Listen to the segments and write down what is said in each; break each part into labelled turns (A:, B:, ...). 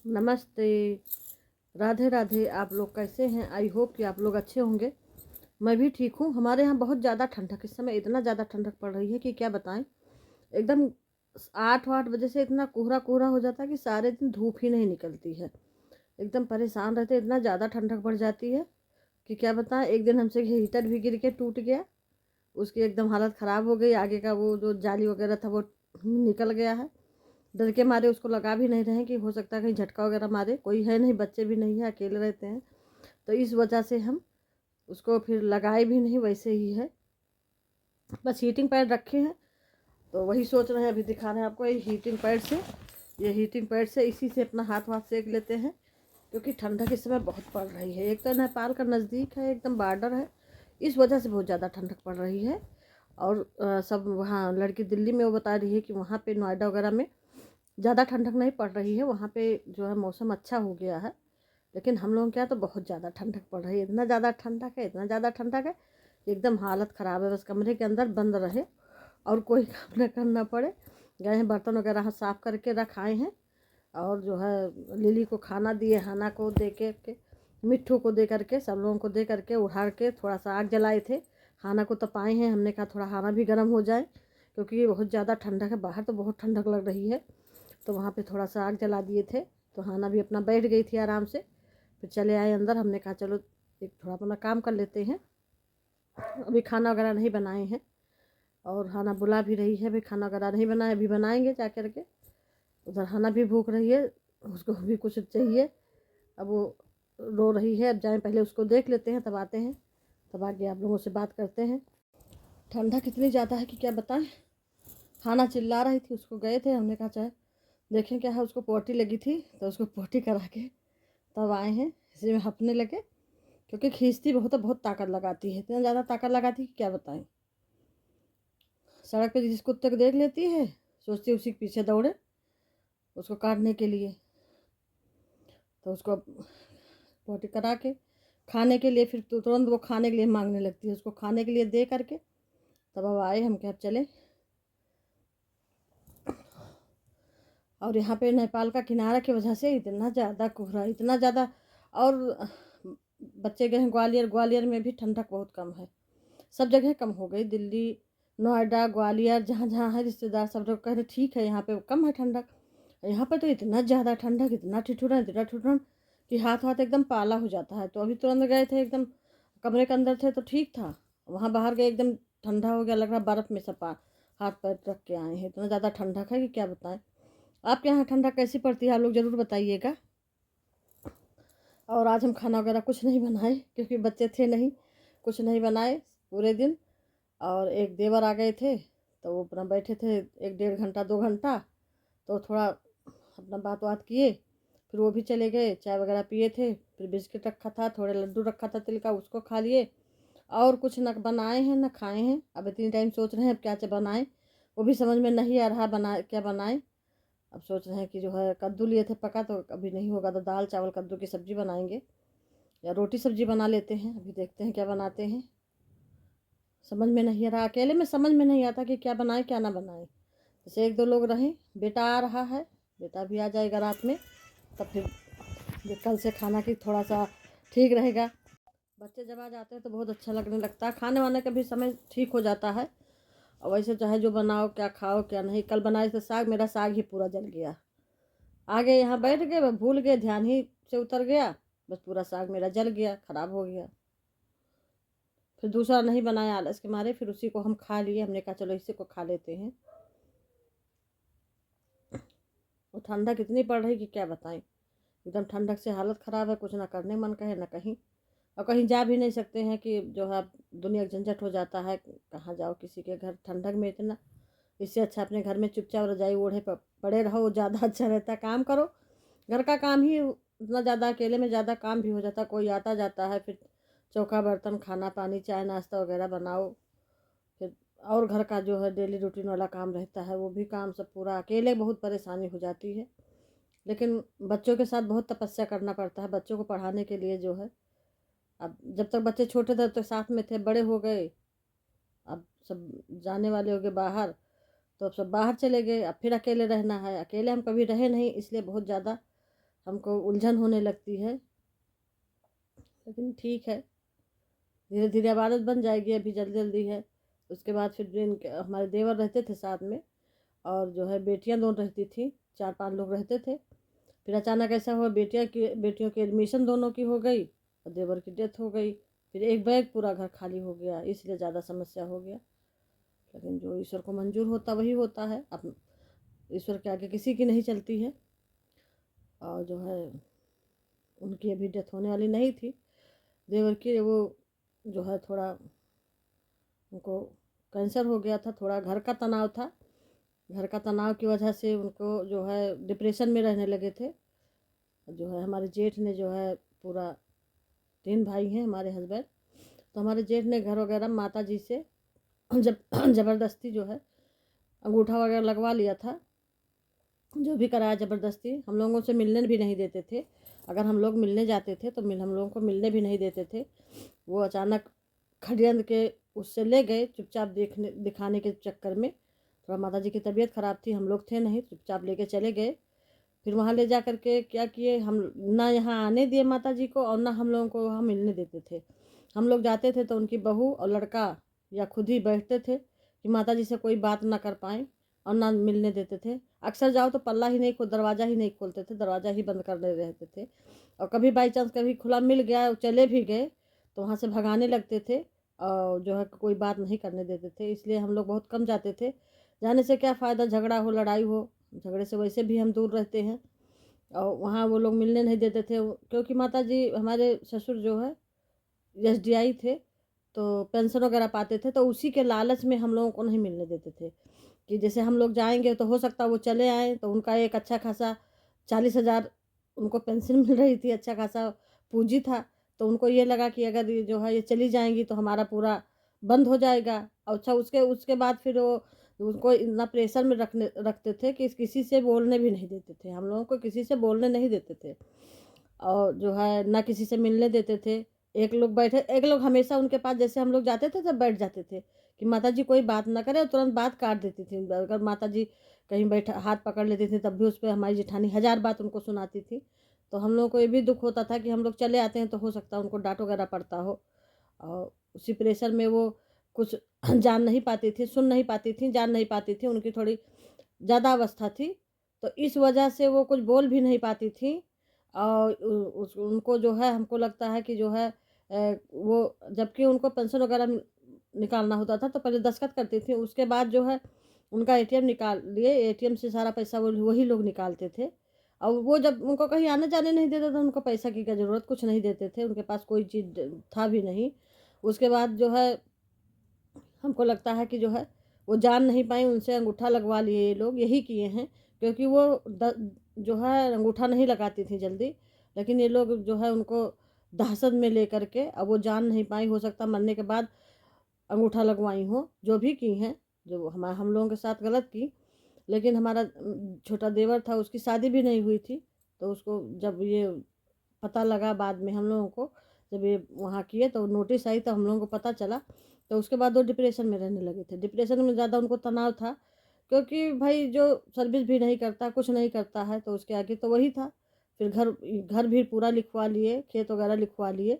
A: नमस्ते। राधे राधे। आप लोग कैसे हैं? आई होप कि आप लोग अच्छे होंगे। मैं भी ठीक हूँ। हमारे यहाँ बहुत ज़्यादा ठंडक, इस समय इतना ज़्यादा ठंडक पड़ रही है कि क्या बताएं। एकदम 8 बजे से इतना कोहरा कोहरा हो जाता है कि सारे दिन धूप ही नहीं निकलती है। एकदम परेशान रहते, इतना ज़्यादा ठंडक बढ़ जाती है कि क्या बताएं। एक दिन हमसे हीटर भी गिर के टूट गया, उसकी एकदम हालत ख़राब हो गई। आगे का वो जो जाली वगैरह था वो निकल गया है। डर के मारे उसको लगा भी नहीं रहे हैं कि हो सकता है कहीं झटका वगैरह मारे। कोई है नहीं, बच्चे भी नहीं है, अकेले रहते हैं, तो इस वजह से हम उसको फिर लगाए भी नहीं, वैसे ही है। बस हीटिंग पैड रखे हैं, तो वही सोच रहे हैं अभी दिखा रहे हैं आपको। ये हीटिंग पैड से इसी से अपना हाथ वाथ सेक लेते हैं, क्योंकि ठंडक इस समय बहुत पड़ रही है। एक तो नेपाल का नज़दीक है, एकदम बॉर्डर है, इस वजह से बहुत ज़्यादा ठंडक पड़ रही है। और सब वहाँ लड़की दिल्ली में वो बता रही है कि वहाँ पे नोएडा वगैरह में ज़्यादा ठंडक नहीं पड़ रही है, वहाँ पे जो है मौसम अच्छा हो गया है। लेकिन हम लोगों के यहाँ तो बहुत ज़्यादा ठंडक पड़ रही है। इतना ज़्यादा ठंडक है, इतना ज़्यादा ठंडक है, एकदम हालत ख़राब है। बस कमरे के अंदर बंद रहे और कोई काम न करना पड़े। गए हैं बर्तन वगैरह साफ़ करके रखाए हैं, और जो है लिली को खाना दिए, हाना को दे के मिट्ठू को दे करके, सब लोगों को दे करके उड़ा के थोड़ा सा आग जलाए थे। खाना को तपाए हैं, हमने कहा थोड़ा खाना भी गर्म हो जाए, क्योंकि ये बहुत ज़्यादा ठंडक है। बाहर तो बहुत ठंडक लग रही है, तो वहाँ पे थोड़ा सा आग जला दिए थे। तो हाना भी अपना बैठ गई थी आराम से। फिर चले आए अंदर, हमने कहा चलो एक थोड़ा अपना काम कर लेते हैं। अभी खाना वगैरह नहीं बनाए हैं, और हाना बुला भी रही है, अभी खाना वगैरह नहीं बनाए, अभी बनाएंगे जा कर के। उधर हाना भी भूख रही है, उसको भी कुछ चाहिए। अब वो रो रही है, अब जाएँ पहले उसको देख लेते हैं, तब आते हैं, तब आगे आप लोगों से बात करते हैं। ठंडा कितनी ज़्यादा है कि क्या बताएं। हाना चिल्ला रही थी, उसको गए थे, हमने कहा चाहे देखें क्या है। उसको पोटी लगी थी, तो उसको पोटी करा के तब आए हैं। इसी में हँपने लगे, क्योंकि खींचती बहुत है, बहुत ताकत लगाती है, इतना ज़्यादा ताकत लगाती है कि क्या बताएं। सड़क पे जिस कुत्ते को देख लेती है, सोचती है उसी के पीछे दौड़े उसको काटने के लिए। तो उसको पोटी करा के खाने के लिए, फिर तुरंत वो खाने के लिए मांगने लगती है। उसको खाने के लिए दे करके तब अब आए, हम क्या चले। और यहाँ पे नेपाल का किनारा की वजह से इतना ज़्यादा कोहरा, इतना ज़्यादा। और बच्चे गए हैं ग्वालियर, ग्वालियर में भी ठंडक बहुत कम है। सब जगह कम हो गई, दिल्ली, नोएडा, ग्वालियर, जहाँ जहाँ है रिश्तेदार सब लोग कह रहे ठीक है यहाँ पे कम है ठंडक। यहाँ पे तो इतना ज़्यादा ठंडक, इतना ठिठुरन कि हाथ हाथ एकदम पाला हो जाता है। तो अभी तुरंत गए थे, एकदम कमरे के अंदर थे तो ठीक था, वहाँ बाहर गए एकदम ठंडा हो गया, लग रहा बर्फ़ में सपा हाथ पैर रख के आए हैं। इतना ज़्यादा ठंडक है कि क्या बताएं। आपके यहाँ ठंडक कैसी पड़ती है, आप लोग ज़रूर बताइएगा। और आज हम खाना वगैरह कुछ नहीं बनाए, क्योंकि बच्चे थे नहीं, कुछ नहीं बनाए पूरे दिन। और एक देवर आ गए थे, तो वो अपना बैठे थे 1 डेढ़ घंटा 2 घंटा, तो थोड़ा अपना बात बात किए। फिर वो भी चले गए, चाय वगैरह पिए थे, फिर बिस्किट रखा था, थोड़े लड्डू रखा था तिल का, उसको खा लिए। और कुछ न बनाए हैं न खाए हैं। अब इतनी टाइम सोच रहे हैं अब क्या बनाएं, वो भी समझ में नहीं आ रहा बना क्या बनाएं। अब सोच रहे हैं कि जो है कद्दू लिए थे पका, तो अभी नहीं होगा तो दाल चावल कद्दू की सब्ज़ी बनाएंगे, या रोटी सब्ज़ी बना लेते हैं। अभी देखते हैं क्या बनाते हैं, समझ में नहीं आ रहा। अकेले में समझ में नहीं आता कि क्या बनाए क्या ना बनाए। जैसे एक दो लोग रहें, बेटा आ रहा है, बेटा भी आ जाएगा रात में, तब फिर कल से खाना की थोड़ा सा ठीक रहेगा। बच्चे जब आ जाते हैं तो बहुत अच्छा लगने लगता है, खाने वाने का भी समय ठीक हो जाता है। और वैसे चाहे जो बनाओ, क्या खाओ क्या नहीं। कल बनाए थे साग, मेरा साग ही पूरा जल गया। आगे यहाँ बैठ गए, मैं भूल गए, ध्यान ही से उतर गया, बस पूरा साग मेरा जल गया, ख़राब हो गया। फिर दूसरा नहीं बनाया आलस के मारे, फिर उसी को हम खा लिए। हमने कहा चलो इसी को खा लेते हैं। और ठंडक इतनी पड़ रही कि क्या बताएं। एकदम ठंडक से हालत ख़राब है, कुछ ना करने मन कहे ना कहीं। और कहीं जा भी नहीं सकते हैं कि जो है दुनिया झंझट हो जाता है, कहाँ जाओ किसी के घर ठंडक में इतना। इससे अच्छा अपने घर में चुपचाप रजाई ओढ़े पड़े रहो, ज़्यादा अच्छा रहता है। काम करो, घर का काम ही उतना ज़्यादा, अकेले में ज़्यादा काम भी हो जाता है। कोई आता जाता है, फिर चौका बर्तन, खाना पानी, चाय नाश्ता वगैरह बनाओ। फिर और घर का जो है डेली रूटीन वाला काम रहता है, वो भी काम सब पूरा, अकेले बहुत परेशानी हो जाती है। लेकिन बच्चों के साथ बहुत तपस्या करना पड़ता है, बच्चों को पढ़ाने के लिए जो है। अब जब तक बच्चे छोटे थे तो साथ में थे, बड़े हो गए, अब सब जाने वाले हो गए बाहर, तो अब सब बाहर चले गए। अब फिर अकेले रहना है, अकेले हम कभी रहे नहीं, इसलिए बहुत ज़्यादा हमको उलझन होने लगती है। लेकिन ठीक है, धीरे धीरे अब आदत बन जाएगी, अभी जल्दी जल्दी है। उसके बाद फिर हमारे देवर रहते थे साथ में, और जो है बेटियां दोनों रहती थी, 4-5 लोग रहते थे। फिर अचानक ऐसा हुआ, बेटियों की एडमिशन दोनों की हो गई और देवर की डेथ हो गई। फिर एक बैग पूरा घर खाली हो गया, इसलिए ज़्यादा समस्या हो गया। लेकिन जो ईश्वर को मंजूर होता वही होता है, अब ईश्वर के आगे किसी की नहीं चलती है। और जो है उनकी अभी डेथ होने वाली नहीं थी देवर की, वो जो है थोड़ा उनको कैंसर हो गया था, थोड़ा घर का तनाव था। घर का तनाव की वजह से उनको जो है डिप्रेशन में रहने लगे थे। जो है हमारे जेठ ने जो है पूरा 3 भाई हैं हमारे हस्बैंड, तो हमारे जेठ ने घर वगैरह माता जी से जब ज़बरदस्ती जो है अंगूठा वगैरह लगवा लिया था। जो भी कराया ज़बरदस्ती, हम लोगों से मिलने भी नहीं देते थे। अगर हम लोग मिलने जाते थे तो हम लोगों को मिलने भी नहीं देते थे। वो अचानक खड़ियंद के उससे ले गए चुपचाप दिखाने के चक्कर में। थोड़ा माता जी की तबीयत ख़राब थी, हम लोग थे नहीं, चुपचाप लेके चले गए। फिर वहाँ ले जा कर के क्या किए, हम ना यहाँ आने दिए माता जी को और ना हम लोगों को वहाँ मिलने देते थे। हम लोग जाते थे तो उनकी बहू और लड़का या खुद ही बैठते थे कि माता जी से कोई बात ना कर पाएँ और ना मिलने देते थे। अक्सर जाओ तो पल्ला ही नहीं, दरवाज़ा ही नहीं खोलते थे, दरवाज़ा ही बंद कर दे रहते थे। और कभी बाई चांस कभी खुला मिल गया, चले भी गए तो वहाँ से भगाने लगते थे और जो है कोई बात नहीं करने देते थे। इसलिए हम लोग बहुत कम जाते थे। जाने से क्या फ़ायदा, झगड़ा हो लड़ाई हो, झगड़े से वैसे भी हम दूर रहते हैं। और वहाँ वो लोग मिलने नहीं देते थे, क्योंकि माता जी हमारे ससुर जो है एसडीआई थे, तो पेंशन वगैरह पाते थे, तो उसी के लालच में हम लोगों को नहीं मिलने देते थे। कि जैसे हम लोग जाएंगे तो हो सकता है वो चले आएँ, तो उनका एक अच्छा खासा 40,000 उनको पेंशन मिल रही थी, अच्छा खासा पूंजी था। तो उनको ये लगा कि अगर ये जो है ये चली जाएंगी तो हमारा पूरा बंद हो जाएगा। और अच्छा उसके उसके बाद फिर वो उनको इतना प्रेशर में रखते थे कि किसी से बोलने भी नहीं देते थे, हम लोगों को किसी से बोलने नहीं देते थे। और जो है ना किसी से मिलने देते थे। एक लोग हमेशा उनके पास, जैसे हम लोग जाते थे तब बैठ जाते थे कि माता जी कोई बात ना करे, और तुरंत बात काट देती थी। अगर माता जी कहीं बैठा हाथ पकड़ लेती थी तब भी उस पर हमारी जेठानी 1000 बात उनको सुनाती थी। तो हम लोग को ये भी दुख होता था कि हम लोग चले आते हैं तो हो सकता है उनको डांट वगैरह पड़ता हो। और उसी प्रेशर में वो कुछ जान नहीं पाती थी, सुन नहीं पाती थी, जान नहीं पाती थी, उनकी थोड़ी ज़्यादा अवस्था थी। तो इस वजह से वो कुछ बोल भी नहीं पाती थी। और उनको जो है हमको लगता है कि जो है वो जबकि उनको पेंशन वगैरह निकालना होता था तो पहले दस्तखत करती थी, उसके बाद जो है उनका एटीएम निकाल लिए, एटीएम से सारा पैसा वो वही लोग निकालते थे। और वो जब उनको कहीं आने जाने नहीं देते थे, उनको पैसा की क्या ज़रूरत, कुछ नहीं देते थे, उनके पास कोई चीज़ था भी नहीं। उसके बाद जो है हमको लगता है कि जो है वो जान नहीं पाई, उनसे अंगूठा लगवा लिए ये लोग, यही किए हैं। क्योंकि वो जो है अंगूठा नहीं लगाती थी जल्दी, लेकिन ये लोग जो है उनको दहशत में लेकर के, अब वो जान नहीं पाई, हो सकता मरने के बाद अंगूठा लगवाई हो, जो भी की हैं, जो हम लोगों के साथ गलत की। लेकिन हमारा छोटा देवर था, उसकी शादी भी नहीं हुई थी। तो उसको जब ये पता लगा बाद में हम लोगों को, जब ये वहाँ किए तो नोटिस आई तो हम लोगों को पता चला। तो उसके बाद वो डिप्रेशन में रहने लगे थे, डिप्रेशन में ज़्यादा उनको तनाव था। क्योंकि भाई जो सर्विस भी नहीं करता, कुछ नहीं करता है, तो उसके आगे तो वही था। फिर घर घर भी पूरा लिखवा लिए, खेत वगैरह लिखवा लिए।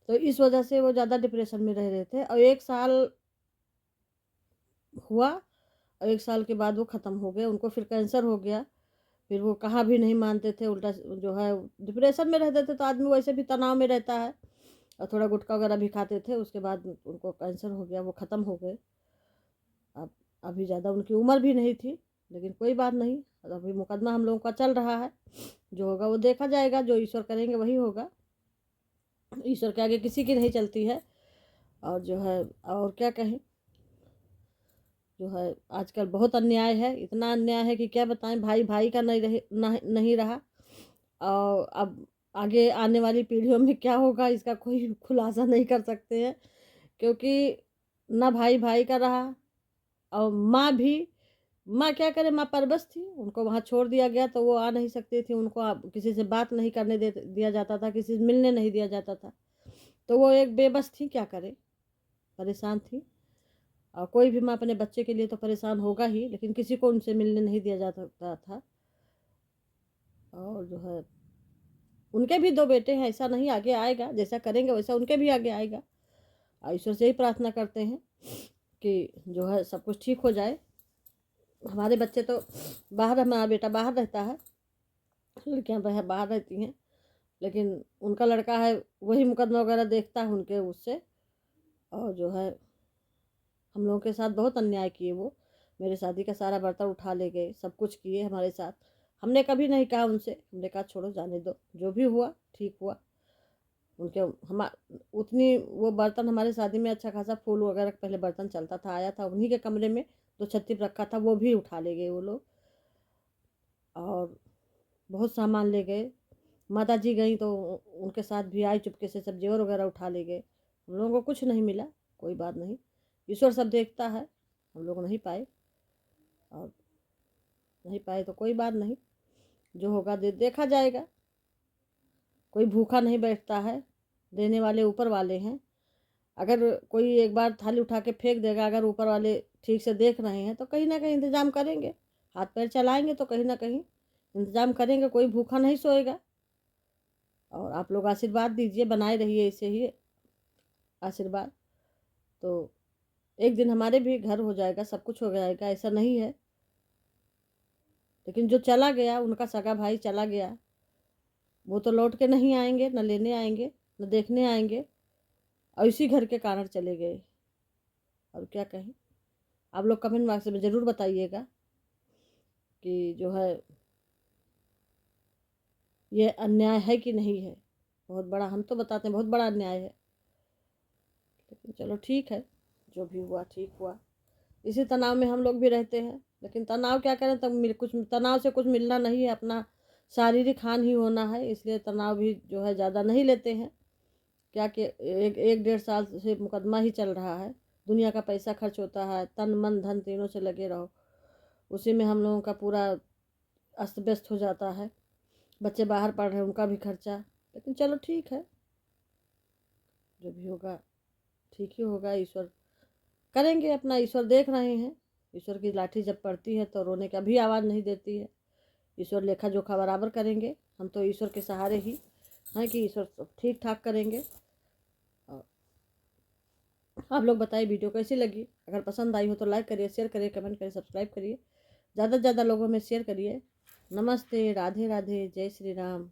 A: तो इस वजह से वो ज़्यादा डिप्रेशन में रह रहे थे। और 1 साल हुआ और 1 साल के बाद वो ख़त्म हो गए, उनको फिर कैंसर हो गया। फिर वो कहा भी नहीं मानते थे, उल्टा जो है डिप्रेशन में रहते थे, तो आदमी वैसे भी तनाव में रहता है। और थोड़ा गुटखा वगैरह भी खाते थे, उसके बाद उनको कैंसर हो गया, वो ख़त्म हो गए। अब अभी ज़्यादा उनकी उम्र भी नहीं थी, लेकिन कोई बात नहीं, अभी मुकदमा हम लोगों का चल रहा है। जो होगा वो देखा जाएगा, जो ईश्वर करेंगे वही होगा। ईश्वर के आगे किसी की नहीं चलती है। और जो है और क्या कहें, जो है आजकल बहुत अन्याय है, इतना अन्याय है कि क्या बताएं, भाई भाई का नहीं रहा। और अब आगे आने वाली पीढ़ियों में क्या होगा इसका कोई खुलासा नहीं कर सकते हैं। क्योंकि ना भाई भाई का रहा, और माँ क्या करे, माँ परबस थी, उनको वहाँ छोड़ दिया गया तो वो आ नहीं सकती थी, उनको किसी से बात नहीं करने दिया जाता था, किसी से मिलने नहीं दिया जाता था। तो वो एक बेबस थी, क्या करे, परेशान थी। और कोई भी माँ अपने बच्चे के लिए तो परेशान होगा ही, लेकिन किसी को उनसे मिलने नहीं दिया जा सकता था। और जो है उनके भी 2 बेटे हैं, ऐसा नहीं आगे आएगा, जैसा करेंगे वैसा उनके भी आगे आएगा। ईश्वर से यही प्रार्थना करते हैं कि जो है सब कुछ ठीक हो जाए। हमारे बच्चे तो बाहर, हमारा बेटा बाहर रहता है, लड़कियां बाहर रहती हैं, लेकिन उनका लड़का है वही मुकदमा वगैरह देखता है उनके उससे। और जो है हम लोगों के साथ बहुत अन्याय किए वो। मेरे शादी का सारा बर्तन उठा ले गए, सब कुछ किए हमारे साथ। हमने कभी नहीं कहा उनसे, हमने कहा छोड़ो जाने दो, जो भी हुआ ठीक हुआ। उनके हम उतनी वो बर्तन, हमारे शादी में अच्छा खासा फूल वगैरह पहले बर्तन चलता था, आया था उन्हीं के कमरे में 2 छत्ती रखा था, वो भी उठा ले गए वो लोग। और बहुत सामान ले गए। माता जी गई तो उनके साथ भी आई, चुपके से सब जेवर वगैरह उठा ले गए। हम लोगों को कुछ नहीं मिला, कोई बात नहीं, ईश्वर सब देखता है। हम लोग नहीं पाए, और नहीं पाए तो कोई बात नहीं, जो होगा देखा जाएगा। कोई भूखा नहीं बैठता है, देने वाले ऊपर वाले हैं। अगर कोई एक बार थाली उठा के फेंक देगा, अगर ऊपर वाले ठीक से देख रहे हैं तो कहीं ना कहीं इंतजाम करेंगे, हाथ पैर चलाएंगे तो कहीं ना कहीं इंतजाम करेंगे। कोई भूखा नहीं सोएगा। और आप लोग आशीर्वाद दीजिए, बनाए रहिए ऐसे ही आशीर्वाद, तो एक दिन हमारे भी घर हो जाएगा, सब कुछ हो जाएगा, ऐसा नहीं है। लेकिन जो चला गया, उनका सगा भाई चला गया, वो तो लौट के नहीं आएंगे, न लेने आएंगे न देखने आएंगे, और इसी घर के कारण चले गए। और क्या कहें, आप लोग कमेंट बॉक्स में ज़रूर बताइएगा कि जो है ये अन्याय है कि नहीं है। बहुत बड़ा, हम तो बताते हैं बहुत बड़ा अन्याय है, लेकिन चलो ठीक है, जो भी हुआ ठीक हुआ। इसी तनाव में हम लोग भी रहते हैं, लेकिन तनाव क्या करें, तब कुछ तनाव से कुछ मिलना नहीं है, अपना शारीरिक हानि ही होना है, इसलिए तनाव भी जो है ज़्यादा नहीं लेते हैं। क्या कि 1-1.5 साल से मुकदमा ही चल रहा है, दुनिया का पैसा खर्च होता है, तन मन धन तीनों से लगे रहो, उसी में हम लोगों का पूरा अस्त व्यस्त हो जाता है। बच्चे बाहर पढ़ रहे हैं, उनका भी खर्चा। लेकिन चलो ठीक है, जो भी होगा ठीक ही होगा। ईश्वर करेंगे अपना, ईश्वर देख रहे हैं। ईश्वर की लाठी जब पड़ती है तो रोने का भी आवाज़ नहीं देती है। ईश्वर लेखा जोखा बराबर करेंगे। हम तो ईश्वर के सहारे ही हैं कि ईश्वर सब ठीक ठाक करेंगे। और आप लोग बताइए वीडियो कैसी लगी। अगर पसंद आई हो तो लाइक करिए, शेयर करिए, कमेंट करिए, सब्सक्राइब करिए, ज़्यादा से ज़्यादा लोगों में शेयर करिए। नमस्ते, राधे राधे, जय श्री राम।